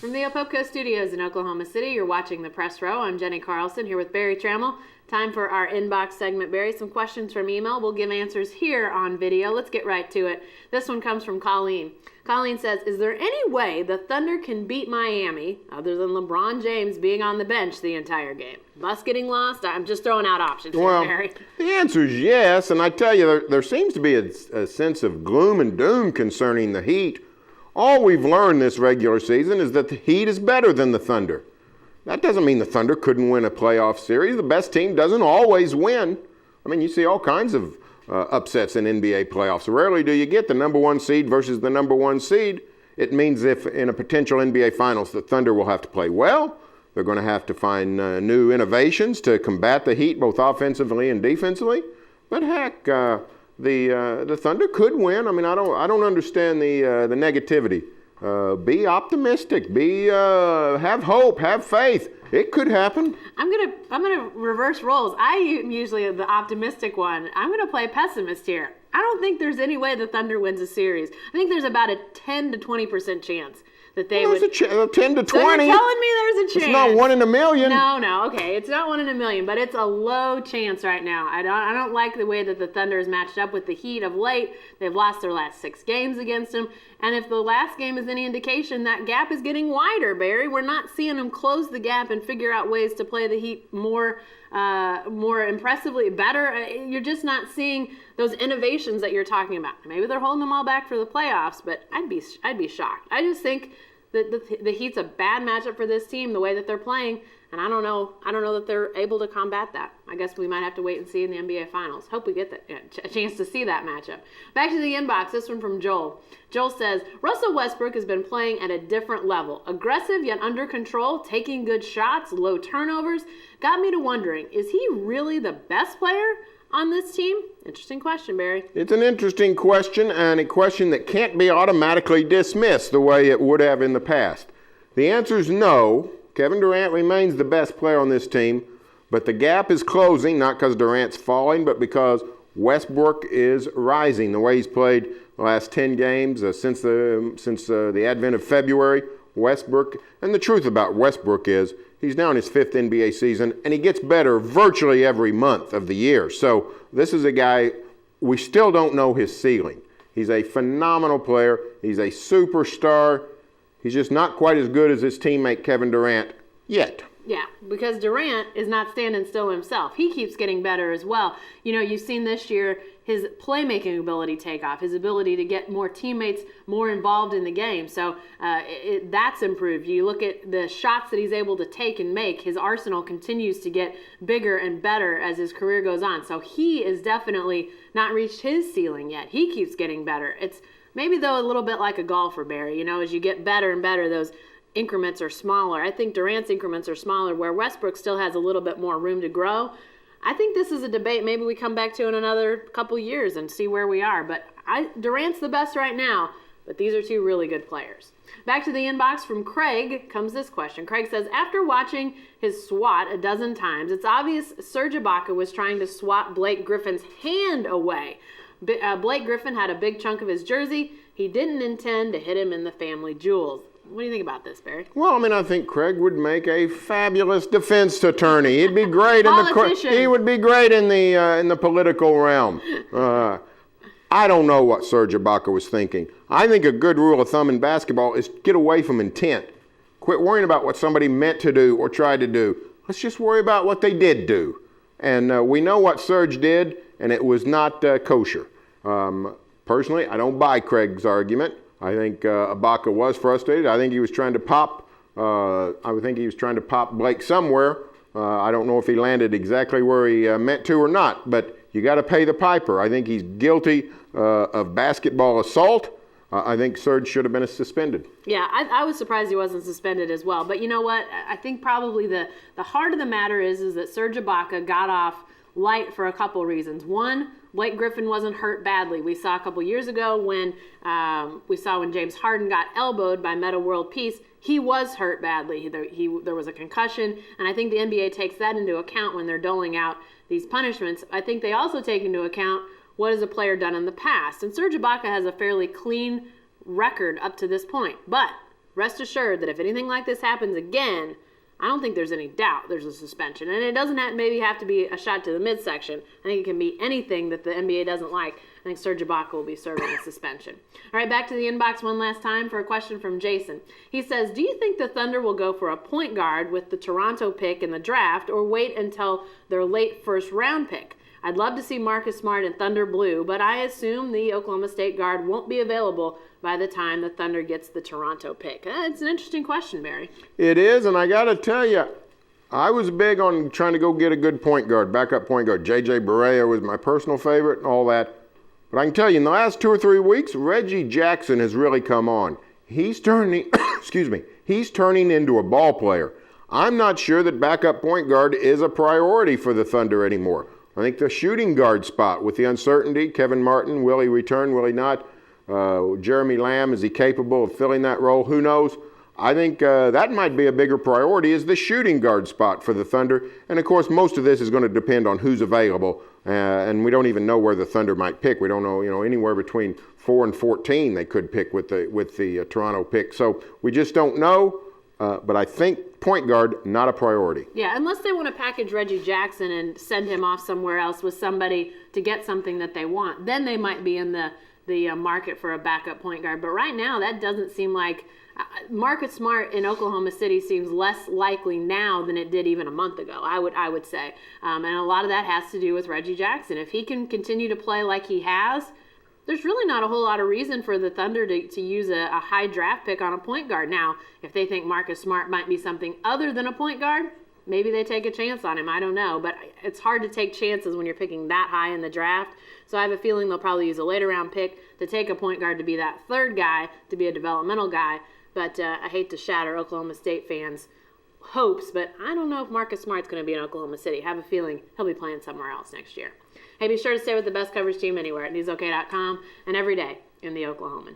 From the Opopco Studios in Oklahoma City, you're watching The Press Row. I'm Jenny Carlson here with Barry Trammell. Time for our inbox segment, Barry. Some questions from email. We'll give answers here on video. Let's get right to it. This one comes from Colleen. Colleen says, is there any way the Thunder can beat Miami other than LeBron James being on the bench the entire game? Bus getting lost? I'm just throwing out options here, Barry. The answer is yes, and I tell you, there seems to be a sense of gloom and doom concerning the Heat. All we've learned this regular season is that the Heat is better than the Thunder. That doesn't mean the Thunder couldn't win a playoff series. The best team doesn't always win. I mean, you see all kinds of upsets in NBA playoffs. Rarely do you get the number one seed versus the number one seed. It means if in a potential NBA Finals, the Thunder will have to play well. They're going to have to find new innovations to combat the Heat, both offensively and defensively. But heck, the Thunder could win. I mean, I don't understand the negativity. Be optimistic. Have hope. Have faith. It could happen. I'm gonna reverse roles. I am usually the optimistic one. I'm gonna play pessimist here. I don't think there's any way the Thunder wins a series. I think there's about a 10 to 20% chance that they would. 10 to 20. So you're telling me there's a chance? It's not 1 in a million. No. Okay, it's not 1 in a million, but it's a low chance right now. I don't like the way that the Thunder is matched up with the Heat of late. They've lost their last 6 games against them, and if the last game is any indication, that gap is getting wider, Barry. We're not seeing them close the gap and figure out ways to play the Heat more impressively, better. You're just not seeing those innovations that you're talking about. Maybe they're holding them all back for the playoffs, but I'd be shocked. I just think that the Heat's a bad matchup for this team, the way that they're playing, and I don't know that they're able to combat that. I guess we might have to wait and see in the NBA Finals. Hope we get a chance to see that matchup. Back to the inbox, this one from Joel. Joel says, Russell Westbrook has been playing at a different level. Aggressive yet under control, taking good shots, low turnovers. Got me to wondering, is he really the best player on this team? Interesting question, Barry. It's an interesting question, and a question that can't be automatically dismissed the way it would have in the past. The answer is no. Kevin Durant remains the best player on this team, but the gap is closing, not because Durant's falling, but because Westbrook is rising. The way he's played the last 10 games since the advent of February, Westbrook, and the truth about Westbrook is he's now in his 5th NBA season, and he gets better virtually every month of the year. So this is a guy, we still don't know his ceiling. He's a phenomenal player. He's a superstar. He's just not quite as good as his teammate Kevin Durant yet. Yeah, because Durant is not standing still himself. He keeps getting better as well. You know, you've seen this year his playmaking ability take off, his ability to get more teammates more involved in the game. So that's improved. You look at the shots that he's able to take and make, his arsenal continues to get bigger and better as his career goes on. So he is definitely not reached his ceiling yet. He keeps getting better. It's maybe, though, a little bit like a golfer, Barry. You know, as you get better and better, those increments are smaller. I think Durant's increments are smaller, where Westbrook still has a little bit more room to grow. I think this is a debate maybe we come back to in another couple years and see where we are. But Durant's the best right now, but these are 2 really good players. Back to the inbox from Craig comes this question. Craig says, after watching his swat a dozen times, it's obvious Serge Ibaka was trying to swat Blake Griffin's hand away. Blake Griffin had a big chunk of his jersey. He didn't intend to hit him in the family jewels. What do you think about this, Barry? Well, I mean, I think Craig would make a fabulous defense attorney. He'd be great he would be great in the political realm. I don't know what Serge Ibaka was thinking. I think a good rule of thumb in basketball is get away from intent. Quit worrying about what somebody meant to do or tried to do. Let's just worry about what they did do. And we know what Serge did, and it was not kosher. Personally, I don't buy Craig's argument. I think Ibaka was frustrated. I think he was trying to pop. Blake somewhere. I don't know if he landed exactly where he meant to or not. But you got to pay the piper. I think he's guilty of basketball assault. I think Serge should have been suspended. Yeah, I was surprised he wasn't suspended as well. But you know what? I think probably the heart of the matter is that Serge Ibaka got off light for a couple reasons. One, Blake Griffin wasn't hurt badly. We saw a couple years ago when James Harden got elbowed by Meta World Peace. He was hurt badly. There was a concussion, and I think the NBA takes that into account when they're doling out these punishments. I think they also take into account what has a player done in the past. And Serge Ibaka has a fairly clean record up to this point. But rest assured that if anything like this happens again, I don't think there's any doubt there's a suspension. And it doesn't maybe have to be a shot to the midsection. I think it can be anything that the NBA doesn't like. I think Serge Ibaka will be serving a suspension. All right, back to the inbox one last time for a question from Jason. He says, do you think the Thunder will go for a point guard with the Toronto pick in the draft or wait until their late first round pick? I'd love to see Marcus Smart in Thunder Blue, but I assume the Oklahoma State guard won't be available by the time the Thunder gets the Toronto pick. It's an interesting question, Barry. It is, and I got to tell you, I was big on trying to go get a good point guard, backup point guard. J.J. Barea was my personal favorite and all that. But I can tell you, in the last 2 or 3 weeks, Reggie Jackson has really come on. He's turning, he's turning into a ball player. I'm not sure that backup point guard is a priority for the Thunder anymore. I think the shooting guard spot with the uncertainty, Kevin Martin, will he return, will he not? Jeremy Lamb, is he capable of filling that role? Who knows? I think that might be a bigger priority is the shooting guard spot for the Thunder. And, of course, most of this is going to depend on who's available. And we don't even know where the Thunder might pick. We don't know, anywhere between 4 and 14 they could pick with the Toronto pick. So we just don't know. But I think point guard, not a priority. Yeah, unless they want to package Reggie Jackson and send him off somewhere else with somebody to get something that they want, then they might be in the market for a backup point guard. But right now, that doesn't seem like Marcus Smart in Oklahoma City seems less likely now than it did even a month ago, I would say. And a lot of that has to do with Reggie Jackson. If he can continue to play like he has, there's really not a whole lot of reason for the Thunder to use a high draft pick on a point guard. Now, if they think Marcus Smart might be something other than a point guard, maybe they take a chance on him. I don't know. But it's hard to take chances when you're picking that high in the draft. So I have a feeling they'll probably use a later round pick to take a point guard to be that third guy, to be a developmental guy. But I hate to shatter Oklahoma State fans' hopes, but I don't know if Marcus Smart's going to be in Oklahoma City. I have a feeling he'll be playing somewhere else next year. Hey, be sure to stay with the best coverage team anywhere at newsok.com and every day in the Oklahoman.